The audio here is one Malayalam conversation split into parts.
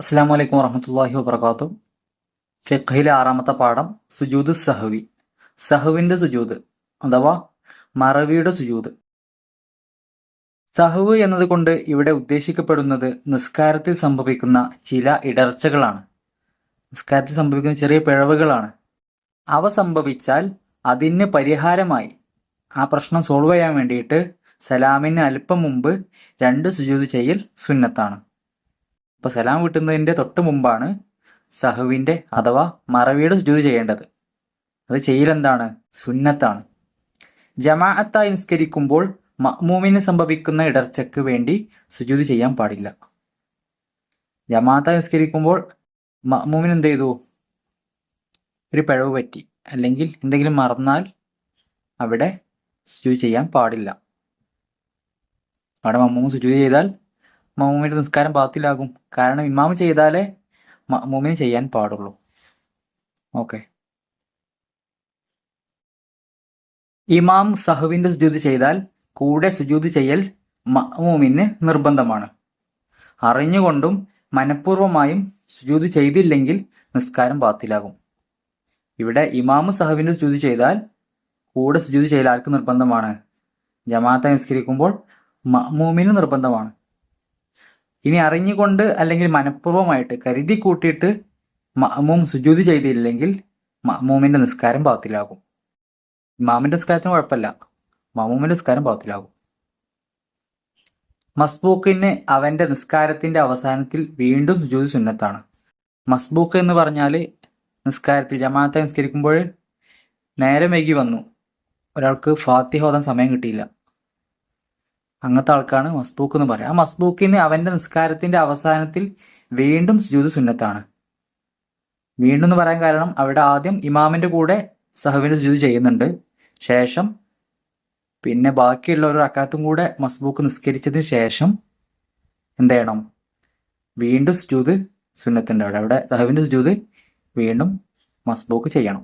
അസ്സലാമു അലൈക്കും വറഹ്മത്തുള്ളാഹി വബറകാതുഹു. ഫിഖ്ഹിലെ ആറാമത്തെ പാഠം സുജൂദ് സഹവി. സഹവിന്റെ സുജൂദ് അഥവാ മറവിയുടെ സുജൂദ്. സഹവ് എന്നതുകൊണ്ട് ഇവിടെ ഉദ്ദേശിക്കപ്പെടുന്നത് നിസ്കാരത്തിൽ സംഭവിക്കുന്ന ചില ഇടർച്ചകളാണ്. നിസ്കാരത്തിൽ സംഭവിക്കുന്ന ചെറിയ പിഴവുകളാണ്. അവ സംഭവിച്ചാൽ അതിന് പരിഹാരമായി ആ പ്രശ്നം സോൾവ് ചെയ്യാൻ വേണ്ടിയിട്ട് സലാമിന് അല്പം മുമ്പ് 2 സുജൂദ് ചെയ്യൽ സുന്നത്താണ്. അപ്പൊ സലാം വീട്ടുന്നതിന്റെ തൊട്ട് മുമ്പാണ് സഹവിന്റെ അഥവാ മറവിയുടെ സുജൂദ് ചെയ്യേണ്ടത്. അത് ചെയ്യലെന്താണ്? സുന്നത്താണ്. ജമാഅത്തായി നിസ്കരിക്കുമ്പോൾ മഅ്മൂമിന് സംഭവിക്കുന്ന ഇടർച്ചയ്ക്ക് വേണ്ടി സുജൂദ് ചെയ്യാൻ പാടില്ല. ജമാഅത്തായി നിസ്കരിക്കുമ്പോൾ മഅ്മൂമിന് എന്ത് ചെയ്തു? ഒരു പിഴവ് പറ്റി, അല്ലെങ്കിൽ എന്തെങ്കിലും മറന്നാൽ അവിടെ സുജൂദ് ചെയ്യാൻ പാടില്ല. അവിടെ മഅ്മൂം സുജൂദ് ചെയ്താൽ മഅ്മൂമിന്റെ നിസ്കാരം ബാത്തിലാകും. കാരണം ഇമാം ചെയ്താലേ മഅ്മൂമിന് ചെയ്യാൻ പാടുള്ളൂ. ഓക്കെ. ഇമാം സഹവിന്റെ സുജൂദ് ചെയ്താൽ കൂടെ സുജൂദ് ചെയ്യൽ മഅ്മൂമിന് നിർബന്ധമാണ്. അറിഞ്ഞുകൊണ്ടും മനഃപൂർവ്വമായും സുജൂദ് ചെയ്തില്ലെങ്കിൽ നിസ്കാരം ബാത്തിലാകും. ഇവിടെ ഇമാം സഹവിന്റെ സുജൂദ് ചെയ്താൽ കൂടെ സുജൂദ് ചെയ്യൽ ആർക്ക് നിർബന്ധമാണ്? ജമാഅത്തായി നിസ്കരിക്കുമ്പോൾ മഅ്മൂമിന് നിർബന്ധമാണ്. ഇനി അറിഞ്ഞുകൊണ്ട് അല്ലെങ്കിൽ മനഃപൂർവ്വമായിട്ട് കരുതി കൂട്ടിയിട്ട് മഅ്മൂം സുജൂദ് ചെയ്തില്ലെങ്കിൽ മഅ്മൂമിന്റെ നിസ്കാരം ബാത്തിലാകും. ഇമാമിന്റെ നിസ്കാരത്തിന് കുഴപ്പമില്ല, മഅ്മൂമിന്റെ നിസ്കാരം ബാത്തിലാകും. മസ്ബൂക്കിന് അവന്റെ നിസ്കാരത്തിന്റെ അവസാനത്തിൽ വീണ്ടും സുജൂദ് സുന്നത്താണ്. മസ്ബൂക്ക് എന്ന് പറഞ്ഞാൽ നിസ്കാരത്തിൽ ജമാഅത്തായി നിസ്കരിക്കുമ്പോൾ നേരം വൈകി വന്നു, ഒരാൾക്ക് ഫാത്തിഹ ഓതാൻ സമയം കിട്ടിയില്ല, അങ്ങനത്തെ ആൾക്കാണ് മസ്ബൂക്ക് എന്ന് പറയാം. ആ മസ്ബൂക്കിന് അവന്റെ നിസ്കാരത്തിന്റെ അവസാനത്തിൽ വീണ്ടും സുജൂദ് സുന്നത്താണ്. വീണ്ടും എന്ന് പറയാൻ കാരണം അവിടെ ആദ്യം ഇമാമിന്റെ കൂടെ സഹവിന്റെ സുജൂദ് ചെയ്യുന്നുണ്ട്, ശേഷം പിന്നെ ബാക്കിയുള്ള ഒരു റക്അത്തും കൂടെ മസ്ബൂക്ക് നിസ്കരിച്ചതിന് ശേഷം എന്ത് ചെയ്യണം? വീണ്ടും സുജൂദ് സുന്നത്തുണ്ട്. അവിടെ സഹവിന്റെ സുജൂദ് വീണ്ടും മസ്ബൂക്ക് ചെയ്യണം.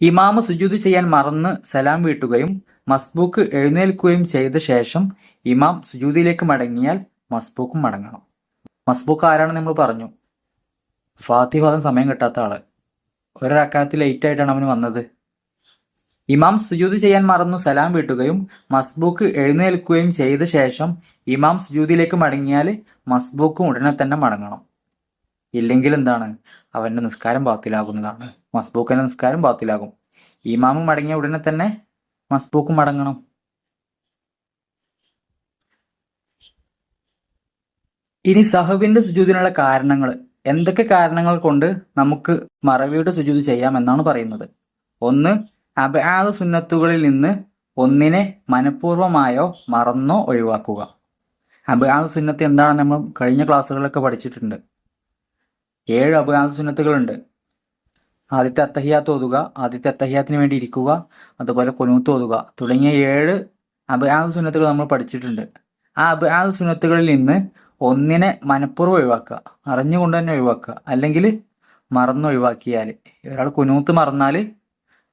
ഇമാമ് സുജൂദ് ചെയ്യാൻ മറന്ന് സലാം വീട്ടുകയും മസ്ബൂക്ക് എഴുന്നേൽക്കുകയും ചെയ്ത ശേഷം ഇമാം സുജൂദിലേക്ക് മടങ്ങിയാൽ മസ്ബൂക്കും മടങ്ങണം. മസ്ബൂക്ക് ആരാണെന്ന് നമ്മൾ പറഞ്ഞു? ഫാത്തിഹ ഓതാൻ സമയം കിട്ടാത്ത ആള്. ഒരു റക്അത്ത് ലേറ്റ് ആയിട്ടാണ് അവന് വന്നത്. ഇമാം സുജൂദ് ചെയ്യാൻ മറന്നു സലാം വീട്ടുകയും മസ്ബൂക്ക് എഴുന്നേൽക്കുകയും ചെയ്ത ശേഷം ഇമാം സുജൂദിലേക്ക് മടങ്ങിയാൽ മസ്ബൂക്കും ഉടനെ തന്നെ മടങ്ങണം. ഇല്ലെങ്കിൽ എന്താണ്? അവന്റെ നിസ്കാരം ബാത്തിലാകുന്നതാണ്. മസ്ബൂക്കിന്റെ നിസ്കാരം ബാത്തിലാകും. ഇമാമും മടങ്ങിയ ഉടനെ തന്നെ മസ്ബൂക്കും മടങ്ങണം. ഇനി സഹവിന്റെ സുജൂദിനുള്ള കാരണങ്ങൾ, എന്തൊക്കെ കാരണങ്ങൾ കൊണ്ട് നമുക്ക് മറവിയുടെ സുജൂദ് ചെയ്യാം എന്നാണ് പറയുന്നത്. ഒന്ന്, അബ്ആദ് സുന്നത്തുകളിൽ നിന്ന് ഒന്നിനെ മനഃപൂർവ്വമായോ മറന്നോ ഒഴിവാക്കുക. അബ്ആദ് സുന്നത്ത് എന്താണെന്ന് നമ്മൾ കഴിഞ്ഞ ക്ലാസ്സുകളിലൊക്കെ പഠിച്ചിട്ടുണ്ട്. 7 അബ്ആദ് സുന്നത്തുകളുണ്ട്. ആദ്യത്തെ അത്തഹിയാത്ത് ഓതുക, ആദ്യത്തെ അത്തഹിയാത്തിന് വേണ്ടി ഇരിക്കുക, അതുപോലെ ഖുനൂത്ത് ഓതുക തുടങ്ങിയ 7 അബ്ആദ് സുന്നത്തുകൾ നമ്മൾ പഠിച്ചിട്ടുണ്ട്. ആ അബ്ആദ് സുന്നത്തുകളിൽ നിന്ന് ഒന്നിനെ മനഃപൂർവ്വം ഒഴിവാക്കുക, അറിഞ്ഞുകൊണ്ട് തന്നെ ഒഴിവാക്കുക, അല്ലെങ്കിൽ മറന്നൊഴിവാക്കിയാൽ, ഒരാൾ ഖുനൂത്ത് മറന്നാൽ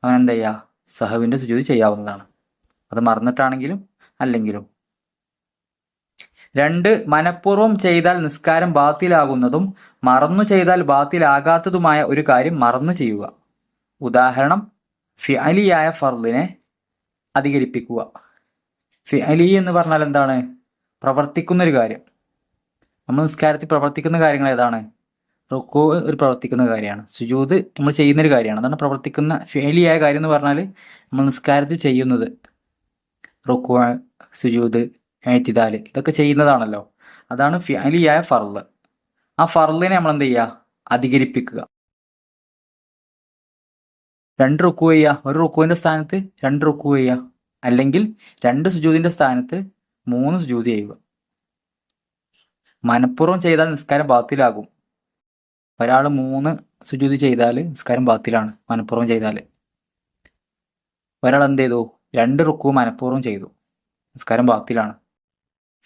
അവൻ എന്താ ചെയ്യുക? സഹവിന്റെ സുജൂദ് ചെയ്യാവുന്നതാണ്, അത് മറന്നിട്ടാണെങ്കിലും അല്ലെങ്കിലും. 2, മനഃപൂർവ്വം ചെയ്താൽ നിസ്കാരം ബാത്തിലാകുന്നതും മറന്നു ചെയ്താൽ ബാത്തിലാകാത്തതുമായ ഒരു കാര്യം മറന്നു ചെയ്യുക. ഉദാഹരണം, ഫിഅലിയായ ഫർളിനെ അധികരിപ്പിക്കുക. ഫിഅലി എന്ന് പറഞ്ഞാൽ എന്താണ്? പ്രവർത്തിക്കുന്ന ഒരു കാര്യം. നമ്മൾ നിസ്കാരത്തിൽ പ്രവർത്തിക്കുന്ന കാര്യങ്ങൾ ഏതാണ്? റുക്കൂ ഒരു പ്രവർത്തിക്കുന്ന കാര്യമാണ്, സുജൂദ് നമ്മൾ ചെയ്യുന്നൊരു കാര്യമാണ്. അതാണ് പ്രവർത്തിക്കുന്ന ഫിഅലിയായ കാര്യം എന്ന് പറഞ്ഞാൽ നമ്മൾ നിസ്കാരത്തിൽ ചെയ്യുന്നത്. റുക്കൂ, സുജൂദ്, ഇഅ്തിദാല് ഇതൊക്കെ ചെയ്യുന്നതാണല്ലോ. അതാണ് ഫിഅലിയായ ഫർള്. ആ ഫർളിനെ നമ്മൾ എന്ത് ചെയ്യുക? അധികരിപ്പിക്കുക. 2 റുക്കൂ ചെയ്യുക, ഒരു റുക്കൂവിന്റെ സ്ഥാനത്ത് 2 റുക്കൂ ചെയ്യുക, അല്ലെങ്കിൽ 2 സുജൂദിന്റെ സ്ഥാനത്ത് 3 സുജൂദ് ചെയ്യുക. മനഃപൂർവ്വം ചെയ്താൽ നിസ്കാരം ബാത്തിലാകും. ഒരാൾ 3 സുജൂദ് ചെയ്താൽ നിസ്കാരം ബാത്തിലാണ്, മനഃപൂർവ്വം ചെയ്താൽ. ഒരാൾ എന്ത് ചെയ്തു? 2 റുക്കൂ മനഃപൂർവ്വം ചെയ്തു, നിസ്കാരം ബാത്തിലാണ്.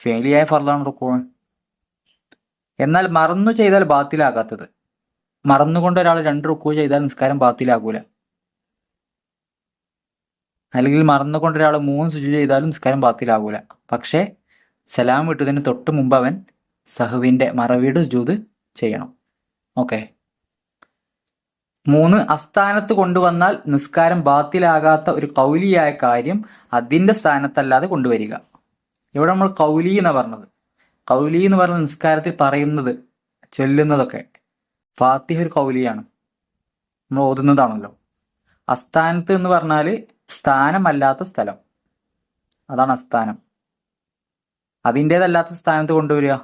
ഫിഅലിയായ ഫർളാണ് റുക്കൂ. എന്നാൽ മറന്നു ചെയ്താൽ ബാത്തിലാകാത്തത്, മറന്നുകൊണ്ട് ഒരാൾ 2 റുക്കൂ ചെയ്താൽ നിസ്കാരം ബാത്തിലാകൂല. അല്ലെങ്കിൽ മറന്നുകൊണ്ട് ഒരാൾ 3 സുജൂദ് ചെയ്താലും നിസ്കാരം ബാത്തിലാകൂല. പക്ഷേ സലാം വിട്ടതിന് തൊട്ട് മുമ്പ് അവൻ സഹുവിൻ്റെ മറവിയുടെ സുജൂദ് ചെയ്യണം. ഓക്കെ. 3 അസ്ഥാനത്ത് കൊണ്ടുവന്നാൽ നിസ്കാരം ബാത്തിലാകാത്ത ഒരു കൗലിയായ കാര്യം അതിൻ്റെ സ്ഥാനത്തല്ലാതെ കൊണ്ടുവരിക. ഇവിടെ നമ്മൾ കൗലി എന്നാണ് പറഞ്ഞത്. കൗലി എന്ന് പറഞ്ഞ നിസ്കാരത്തിൽ പറയുന്നത്, ചൊല്ലുന്നതൊക്കെ. ഫാത്തിഹ ഒരു കൗലിയാണ്, നമ്മൾ ഓതുന്നതാണല്ലോ. അസ്ഥാനത്ത് എന്ന് പറഞ്ഞാൽ സ്ഥാനമല്ലാത്ത സ്ഥലം, അതാണ് അസ്ഥാനം. അതിൻ്റേതല്ലാത്ത സ്ഥാനത്ത് കൊണ്ടുവരിക.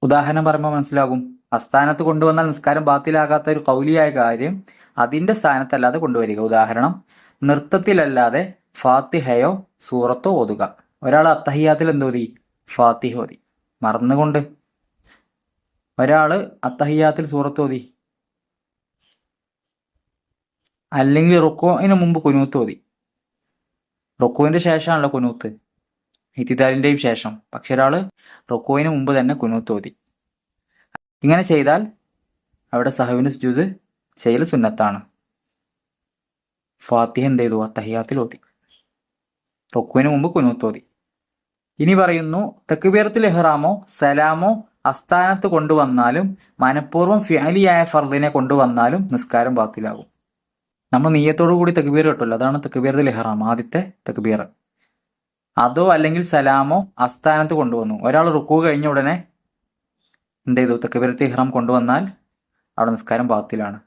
ഉദാഹരണം പറയുമ്പോൾ മനസ്സിലാകും. അസ്ഥാനത്ത് കൊണ്ടുവന്നാൽ നിസ്കാരം ബാത്തിലാകാത്ത ഒരു കൗലിയായ കാര്യം അതിൻ്റെ സ്ഥാനത്തല്ലാതെ കൊണ്ടുവരിക. ഉദാഹരണം, നൃത്തത്തിലല്ലാതെ ഫാത്തിഹയോ സൂറത്തോ ഓതുക. ഒരാൾ അത്തഹിയാത്തിൽ എന്തോതി? ഫാത്തിഹ ഓതി, മറന്നുകൊണ്ട്. ഒരാൾ അത്തഹിയാത്തിൽ സൂറത്ത് ഓതി, അല്ലെങ്കിൽ റുക്കോയിന് മുമ്പ് കുനൂത്ത് ഓതി. റുക്കോയിൻ്റെ ശേഷമാണല്ലോ കുനൂത്ത്, ഇത്തിദാലിൻ്റെയും ശേഷം. പക്ഷെ ഒരാൾ റുക്കോയിന് മുമ്പ് തന്നെ കുനൂത്ത് ഓതി. ഇങ്ങനെ ചെയ്താൽ അവിടെ സഹവിന് സുജൂദ് ചെയ്യൽ സുന്നത്താണ്. ഫാത്തിഹ എന്ത് ചെയ്തു? അത്തഹിയാത്തിൽ ഓതി, റുക്കുവിന് മുമ്പ് കുനൂത്ത് ഓതി. ഇനി പറയുന്നു, തക്ബീറത്തുൽ ഇഹ്റാമോ സലാമോ അസ്ഥാനത്ത് കൊണ്ടുവന്നാലും മനഃപൂർവ്വം ഫിഅലിയായ ഫർദിനെ കൊണ്ടുവന്നാലും നിസ്കാരം ബാത്തിലാകും. നമ്മൾ നിയ്യത്തോടു കൂടി തക്ബീർ കിട്ടുമല്ലോ, അതാണ് തക്ബീറത്തുൽ ഇഹ്റാം, ആദ്യത്തെ തക്ബീർ. അതോ അല്ലെങ്കിൽ സലാമോ അസ്ഥാനത്ത് കൊണ്ടുവന്നു. ഒരാൾ റുക്കൂ കഴിഞ്ഞ ഉടനെ എന്ത് ചെയ്തു? തക്ബീറത്തുൽ ഇഹ്റാം കൊണ്ടുവന്നാൽ അവിടെ നിസ്കാരം ബാത്തിലാണ്.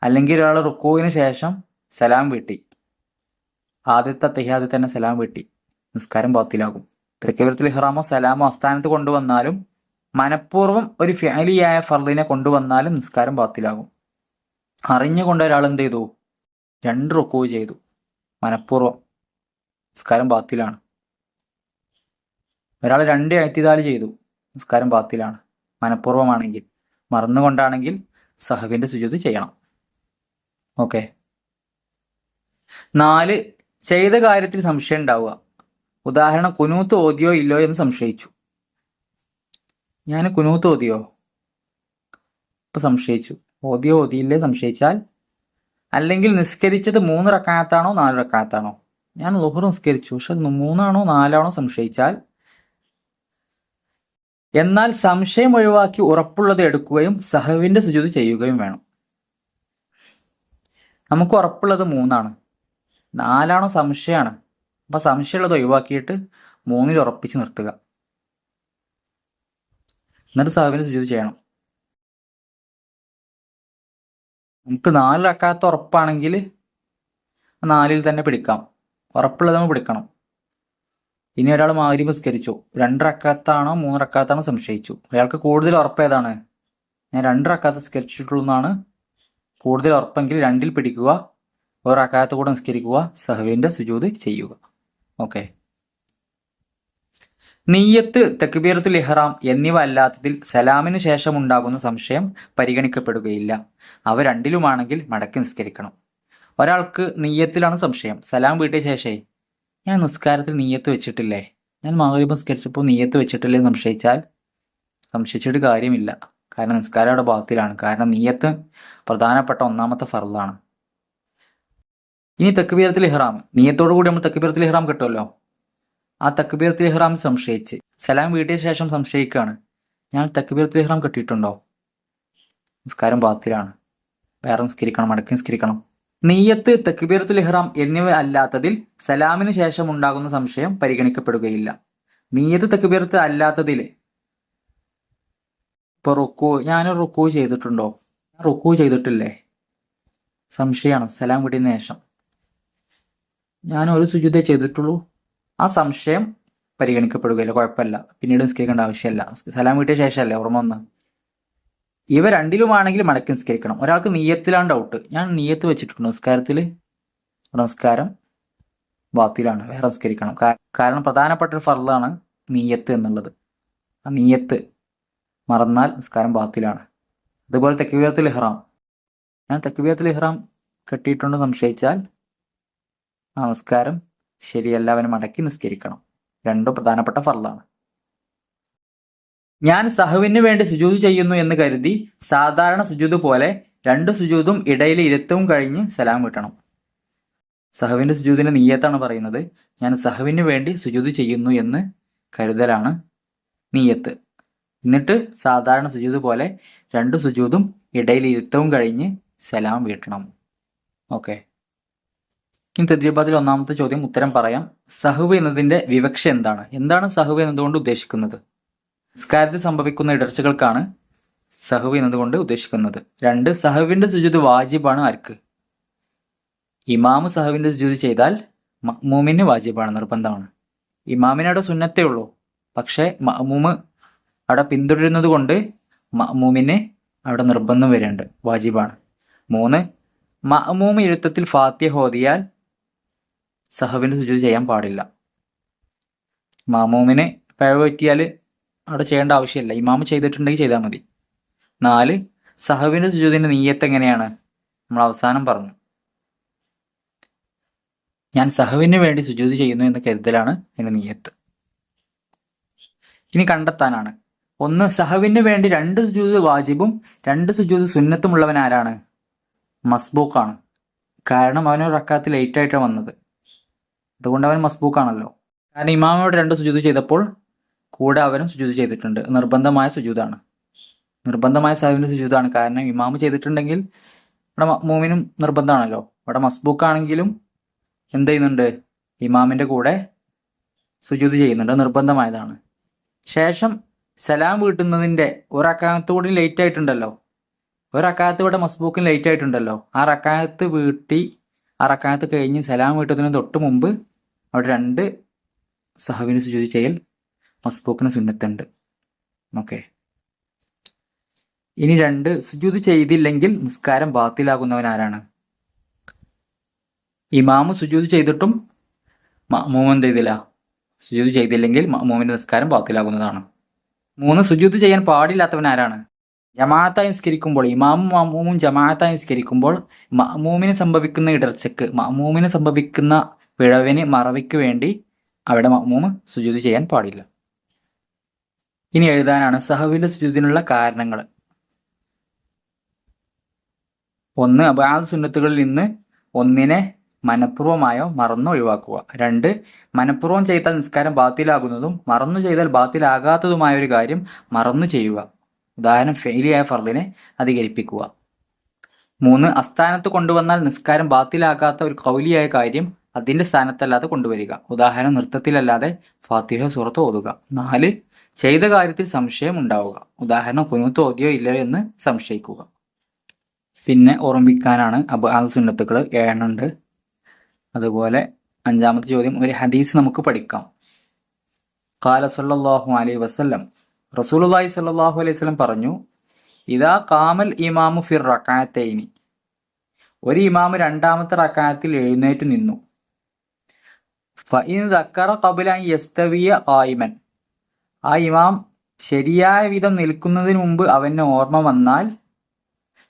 അല്ലെങ്കിൽ ഒരാൾ റുക്കൂവിന് ശേഷം സലാം വീട്ടി, ആദ്യത്തെ തഹിയാദിൽ തന്നെ സലാം വീട്ടി, നിസ്കാരം ബാത്തിലാകും. തക്ബീറത്തുൽ ഇഹ്റാമോ സലാമോ അസ്ഥാനത്ത് കൊണ്ടുവന്നാലും മനഃപൂർവ്വം ഒരു ഫിഅലിയായ ഫർദിനെ കൊണ്ടുവന്നാലും നിസ്കാരം ബാത്തിലാകും. അറിഞ്ഞുകൊണ്ട് ഒരാൾ എന്ത് ചെയ്തു? 2 റുക്കൂ ചെയ്തു, മനഃപൂർവ്വം, നിസ്കാരം ബാത്തിലാണ്. ഒരാൾ 2 ഇഅ്തിദാൽ ചെയ്തു, നിസ്കാരം ബാത്തിലാണ്, മനഃപൂർവ്വമാണെങ്കിൽ. മറന്നുകൊണ്ടാണെങ്കിൽ സഹവിൻ്റെ സുജൂദ് ചെയ്യണം. ഓക്കെ. 4 ചെയ്ത കാര്യത്തിൽ സംശയം ഉണ്ടാവുക. ഉദാഹരണം, കുനൂത്ത് ഓതിയോ ഇല്ലോ എന്ന് സംശയിച്ചു. ഞാൻ കുനൂത്ത് ഓതിയോ? ഇപ്പം സംശയിച്ചു. ഓതിയോ ഓതിയില്ലേ സംശയിച്ചാൽ, അല്ലെങ്കിൽ നിസ്കരിച്ചത് 3 റക്അത്താണോ 4 റക്അത്താണോ? ഞാൻ ളുഹ്ർ നിസ്കരിച്ചു, പക്ഷെ 3 ആണോ 4 ആണോ സംശയിച്ചാൽ, എന്നാൽ സംശയം ഒഴിവാക്കി ഉറപ്പുള്ളത് എടുക്കുകയും സഹവിൻ്റെ സുജൂദ് ചെയ്യുകയും വേണം. നമുക്ക് ഉറപ്പുള്ളത് 3 ആണ്, 4 ആണോ സംശയമാണ്. അപ്പം സംശയമുള്ളത് ഒഴിവാക്കിയിട്ട് 3-ൽ ഉറപ്പിച്ച് നിർത്തുക, എന്നിട്ട് സഹവിൻ്റെ സുജൂദ് ചെയ്യണം. നമുക്ക് 4 റക്അത്ത് ഉറപ്പാണെങ്കിൽ 4-ൽ തന്നെ പിടിക്കാം, ഉറപ്പുള്ളത് നമ്മൾ പിടിക്കണം. ഇനി ഒരാൾ മഗ്‌രിബ് നിസ്കരിച്ചു, 2 റക്അത്താണോ 3 റക്അത്താണോ സംശയിച്ചു. അയാൾക്ക് കൂടുതൽ ഉറപ്പ് ഏതാണ്? ഞാൻ 2 റക്അത്ത് നിസ്കരിച്ചിട്ടുള്ളൂ എന്നാണ് കൂടുതൽ ഉറപ്പെങ്കിൽ 2-ൽ പിടിക്കുക, ഒരു റക്അത്ത് കൂടെ നിസ്കരിക്കുക, സഹവിൻ്റെ സുജൂദ് ചെയ്യുക. ഓക്കെ. നിയ്യത്ത്, തക്ബീറത്തുൽ ഇഹ്റാം എന്നിവ അല്ലാത്തതിൽ സലാമിന് ശേഷം ഉണ്ടാകുന്ന സംശയം പരിഗണിക്കപ്പെടുകയില്ല. അവ 2-ലുമാണെങ്കിൽ മടക്കി നിസ്കരിക്കണം. ഒരാൾക്ക് നിയ്യത്തിലാണ് സംശയം, സലാം വീട്ടിയ ശേഷമേ ഞാൻ നിസ്കാരത്തിൽ നിയ്യത്ത് വെച്ചിട്ടില്ലേ, ഞാൻ മഗ്‌രിബ് നിസ്കരിച്ചപ്പോൾ നിയ്യത്ത് വെച്ചിട്ടില്ലേ എന്ന് സംശയിച്ചിട്ട് കാര്യമില്ല. കാരണം നിസ്കാരം അവിടെ ബാത്തിലാണ്. കാരണം നിയ്യത്ത് പ്രധാനപ്പെട്ട 1-ാമത്തെ ഫർളാണ്. ഇനി തക്ബീറത്തുൽ ഇഹ്റാം, നിയ്യത്തോടു കൂടി നമ്മൾ തക്ബീറത്തുൽ ഇഹ്റാം കിട്ടുമല്ലോ. ആ തക്ബീറത്തുൽ ഇഹ്റാം സംശയിച്ച് സലാം വീട്ടിയ ശേഷം സംശയിക്കുകയാണ്, ഞാൻ തക്ബീറത്തുൽ ഇഹ്റാം കിട്ടിയിട്ടുണ്ടോ? നിസ്കാരം ബാത്തിലാണ്, വേറെ നിസ്കരിക്കണം, മടക്കി നിസ്കരിക്കണം. നിയ്യത്ത്, തക്ബീറത്തുൽ ഇഹ്റാം എന്നിവ അല്ലാത്തതിൽ സലാമിന് ശേഷം ഉണ്ടാകുന്ന സംശയം പരിഗണിക്കപ്പെടുകയില്ല. നിയ്യത്ത് തക്ബീറത്ത് അല്ലാത്തതിൽ, ഇപ്പോൾ റുക്കൂ, ഞാനൊരു റുക്കൂ ചെയ്തിട്ടുണ്ടോ? റുക്കൂ ചെയ്തിട്ടില്ലേ? സംശയമാണ്, സലാം വീട്ടിയതിന് ശേഷം. ഞാൻ ഒരു സുജൂദേ ചെയ്തിട്ടുള്ളൂ, ആ സംശയം പരിഗണിക്കപ്പെടുകയില്ല, കുഴപ്പമില്ല, പിന്നീട് നിസ്കരിക്കേണ്ട ആവശ്യമില്ല. സലാം വീട്ടിയ ശേഷമല്ലേ ഓർമ്മ വന്ന്. ഇവ 2-ലുമാണെങ്കിൽ മടക്കി നിസ്കരിക്കണം. ഒരാൾക്ക് നിയ്യത്തിലാണ് ഡൗട്ട്, ഞാൻ നിയ്യത്ത് വെച്ചിട്ടുണ്ട് നിസ്കാരത്തിൽ, നമസ്കാരം ബാത്തിലാണ്, വേറെ നിസ്കരിക്കണം. കാരണം പ്രധാനപ്പെട്ട ഒരു ഫർളാണ് നിയ്യത്ത് എന്നുള്ളത്. ആ നിയ്യത്ത് മറന്നാൽ നിസ്കാരം ബാത്തിലാണ്. അതുപോലെ തക്ബീറത്തുൽ ഇഹ്റാം, ഞാൻ തക്ബീറത്തുൽ ഇഹ്റാം കെട്ടിയിട്ടുണ്ടോ സംശയിച്ചാൽ ആ നമസ്കാരം ശരിയല്ല, അവനെ മടക്കി നിസ്കരിക്കണം. 2 പ്രധാനപ്പെട്ട ഫർളാണ്. ഞാൻ സഹവിന് വേണ്ടി സുജൂദ് ചെയ്യുന്നു എന്ന് കരുതി സാധാരണ സുജൂദ് പോലെ 2 സുജൂദും ഇടയിൽ ഇരുത്തവും കഴിഞ്ഞ് സലാം വീട്ടണം. സഹവിൻ്റെ സുജൂദിന്റെ നിയ്യത്താണ് പറയുന്നത്. ഞാൻ സഹവിന് വേണ്ടി സുജൂദ് ചെയ്യുന്നു എന്ന് കരുതലാണ് നിയ്യത്ത്. എന്നിട്ട് സാധാരണ സുജൂദ് പോലെ 2 സുജൂദും ഇടയിൽ ഇരുത്തവും കഴിഞ്ഞ് സലാം വീട്ടണം. ഓക്കെ. ഇനി തദ്രീബാത്തിൽ ഒന്നാമത്തെ ചോദ്യം ഉത്തരം പറയാം. സഹ്വ് എന്നതിന്റെ വിവക്ഷ എന്താണ്? എന്താണ് സഹ്വ് എന്നതുകൊണ്ട് ഉദ്ദേശിക്കുന്നത്? നിസ്കാരത്തിൽ സംഭവിക്കുന്ന ഇടർച്ചകൾക്കാണ് സഹ്വ് എന്നതുകൊണ്ട് ഉദ്ദേശിക്കുന്നത്. 2, സഹ്വിന്റെ സുജൂദ് വാജിബാണ് ആർക്ക്? ഇമാമ് സഹ്വിന്റെ സുജൂദ് ചെയ്താൽ മഅ്മൂമിന് വാജിബാണ്, നിർബന്ധമാണ്. ഇമാമിന് അവിടെ സുന്നത്തേ ഉള്ളൂ, പക്ഷേ മഅ്മൂമ് അവിടെ പിന്തുടരുന്നത് കൊണ്ട് മഅ്മൂമിന് അവിടെ നിർബന്ധം വരേണ്ട വാജിബാണ്. 3, മഅ്മൂമ് ഇരുത്തത്തിൽ ഫാത്തിഹ ഓതിയാൽ സഹ്വിന്റെ സുജൂദ് ചെയ്യാൻ പാടില്ല. മഅ്മൂമിന് പിഴവ് പറ്റിയാൽ അവിടെ ചെയ്യേണ്ട ആവശ്യമില്ല, ഇമാമ് ചെയ്തിട്ടുണ്ടെങ്കിൽ ചെയ്താൽ മതി. 4, സഹ്വിന്റെ സുജൂദിന്റെ നിയ്യത്ത് എങ്ങനെയാണ്? നമ്മൾ അവസാനം പറഞ്ഞു. ഞാൻ സഹ്വിന് വേണ്ടി സുജൂദ് ചെയ്യുന്നു എന്ന് കരുതലാണ് എൻ്റെ നിയ്യത്ത്. ഇനി കണ്ടെത്താനാണ്. 1, സഹ്വിന് വേണ്ടി 2 സുജൂദ് വാജിബും 2 സുജൂദ് സുന്നത്തുമുള്ളവൻ ആരാണ്? മസ്ബൂക്കാണ്. കാരണം അവനൊരു റക്അത്ത് ലേറ്റ് ആയിട്ടാണ് വന്നത്, അതുകൊണ്ട് അവൻ മസ്ബൂക്കാണല്ലോ. കാരണം ഇമാമോട് 2 സുജൂദ് ചെയ്തപ്പോൾ കൂടെ അവനും സുജൂദ് ചെയ്തിട്ടുണ്ട്. നിർബന്ധമായ സുജൂദാണ്, നിർബന്ധമായ സഹ്വിന്റെ സുജൂദാണ്. കാരണം ഇമാമ് ചെയ്തിട്ടുണ്ടെങ്കിൽ ഇവിടെ മഅ്മൂമിനും നിർബന്ധമാണല്ലോ. ഇവിടെ മസ്ബൂക്കാണെങ്കിലും എന്ത് ചെയ്യുന്നുണ്ട്? ഇമാമിന്റെ കൂടെ സുജൂദ് ചെയ്യുന്നുണ്ട്, നിർബന്ധമായതാണ്. ശേഷം സലാം വീട്ടുന്നതിന്റെ ഒരു റക്അത്ത് കൂടി ലേറ്റ് ആയിട്ടുണ്ടല്ലോ, ഒരു റക്അത്ത് ഇവിടെ മസ്ബൂക്കിന് ലേറ്റ് ആയിട്ടുണ്ടല്ലോ. ആ റക്അത്ത് വീട്ടി ആ റക്അത്ത് കഴിഞ്ഞ് സലാം വീട്ടുന്നതിന് തൊട്ട് മുമ്പ് അവിടെ 2 സഹ്വിന് സുജൂദ് ചെയ്യൽ മസ്ബൂക്കിന് സുന്നത്തുണ്ട്. ഓക്കെ. ഇനി 2 സുജൂദ് ചെയ്തില്ലെങ്കിൽ നിസ്കാരം ബാത്തിലാകുന്നവൻ ആരാണ്? ഇമാമ് സുജൂദ് ചെയ്തിട്ടും മഅ്മൂം എന്ത് ചെയ്തില്ല? സുജൂദ് ചെയ്തില്ലെങ്കിൽ മഅ്മൂമിന്റെ നിസ്കാരം ബാത്തിലാകുന്നതാണ്. 3, സുജൂദ് ചെയ്യാൻ പാടില്ലാത്തവൻ ആരാണ്? ജമാഅത്തായി നിസ്കരിക്കുമ്പോൾ, ഇമാമും മഅ്മൂമും ജമാഅത്തായി നിസ്കരിക്കുമ്പോൾ മഅ്മൂമിന് സംഭവിക്കുന്ന ഇടർച്ചക്ക്, മഅ്മൂമിന് സംഭവിക്കുന്ന പിഴവിന് മറവിക്ക് വേണ്ടി അവിടെ മഅ്മൂം സുജൂദ് ചെയ്യാൻ പാടില്ല. ഇനി എഴുതാനാണ് സഹ്വിന്റെ സുജൂദിനുള്ള കാരണങ്ങൾ. 1, അബ്ആദ് സുന്നത്തുകളിൽ നിന്ന് ഒന്നിനെ മനഃപൂർവ്വമായോ മറന്നോ ഒഴിവാക്കുക. 2, മനഃപൂർവ്വം ചെയ്താൽ നിസ്കാരം ബാത്തിലാകുന്നതും മറന്നു ചെയ്താൽ ബാത്തിലാകാത്തതുമായ ഒരു കാര്യം മറന്നു ചെയ്യുക. ഉദാഹരണം ഫെയിലിയായ ഫർദിനെ അധികരിപ്പിക്കുക. 3, അസ്ഥാനത്ത് കൊണ്ടുവന്നാൽ നിസ്കാരം ബാത്തിലാകാത്ത ഒരു ഖൗലിയായ കാര്യം അതിന്റെ സ്ഥാനത്തല്ലാതെ കൊണ്ടുവരിക. ഉദാഹരണം നൃത്തത്തിലല്ലാതെ ഫാത്തിഹ സൂറത്ത് ഓതുക. 4, ചെയ്ത കാര്യത്തിൽ സംശയം ഉണ്ടാവുക. ഉദാഹരണം ഖുനൂത്ത് ഓതിയോ ഇല്ലയോ എന്ന് സംശയിക്കുക. പിന്നെ ഓർമ്മിക്കാനാണ് അബ്ആദ് സുന്നത്തുകൾ 7 ഉണ്ട്. അതുപോലെ 5ാമത്തെ ചോദ്യം, ഒരു ഹദീസ് നമുക്ക് പഠിക്കാം. ഖാല സല്ലല്ലാഹു അലൈഹി വസല്ലം, റസൂലുള്ളാഹി സ്വല്ലല്ലാഹു അലൈഹി വസല്ലം പറഞ്ഞു, ഇദാ ഖാമൽ ഇമാമു ഫിർ റക്അത്തൈനി, ഒരു ഇമാമ് 2ാമത്തെ റക്അത്തിൽ എഴുന്നേറ്റ് നിന്നു. ഫഇൻ ദക്കറ ഖബ്ല അൻ യസ്തവിയ ഖായിമൻ, ആ ഇമാം ശരിയായ വിധം നിൽക്കുന്നതിന് മുമ്പ് അവന് ഓർമ്മ വന്നാൽ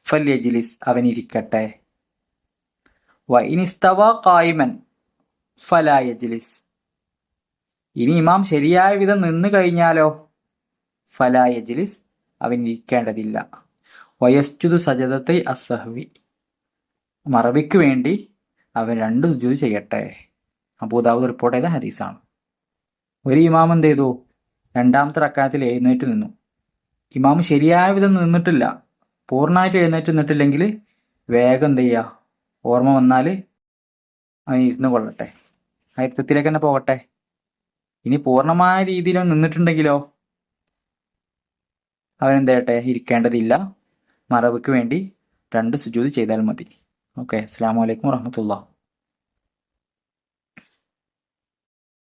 ഫൽയജ്ലിസ്, അവൻ ഇരിക്കട്ടെ. വഇൻ ഇസ്തവ ഖായിമൻ ഫലാ യജ്ലിസ്, ഇനി ഇമാം ശരിയായ വിധം നിന്ന് കഴിഞ്ഞാലോ ഫലാ യജ്ലിസ്, അവൻ ഇരിക്കേണ്ടതില്ല. വയസ്ജുദു സജദത്തൈ അസ്സഹ്വി, മറവിക്ക് വേണ്ടി അവൻ 2 സുജൂദ് ചെയ്യട്ടെ. അബൂദാവൂദ് റിപ്പോർട്ട് ചെയ്ത ഹദീസാണ്. ഒരു ഇമാം എന്ത് ചെയ്തു? 2ാമത്തെ റക്അത്തിൽ എഴുന്നേറ്റ് നിന്നു. ഇമാം ശരിയായ വിധം നിന്നിട്ടില്ല, പൂർണ്ണമായിട്ട് എഴുന്നേറ്റ് നിന്നിട്ടില്ലെങ്കിൽ വേഗം എന്ത് ചെയ്യുക? ഓർമ്മ വന്നാൽ അവൻ ഇരുന്ന് കൊള്ളട്ടെ, ആ ഇരുത്തത്തിലേക്ക് തന്നെ പോകട്ടെ. ഇനി പൂർണ്ണമായ രീതിയിൽ നിന്നിട്ടുണ്ടെങ്കിലോ അവൻ എന്ത് ചെയ്യട്ടെ? ഇരിക്കേണ്ടതില്ല, മറവിക്ക് വേണ്ടി 2 സുജൂദ് ചെയ്താൽ മതി. ഓക്കെ. അസ്സലാമു അലൈക്കും വറഹ്മത്തുള്ളാഹി.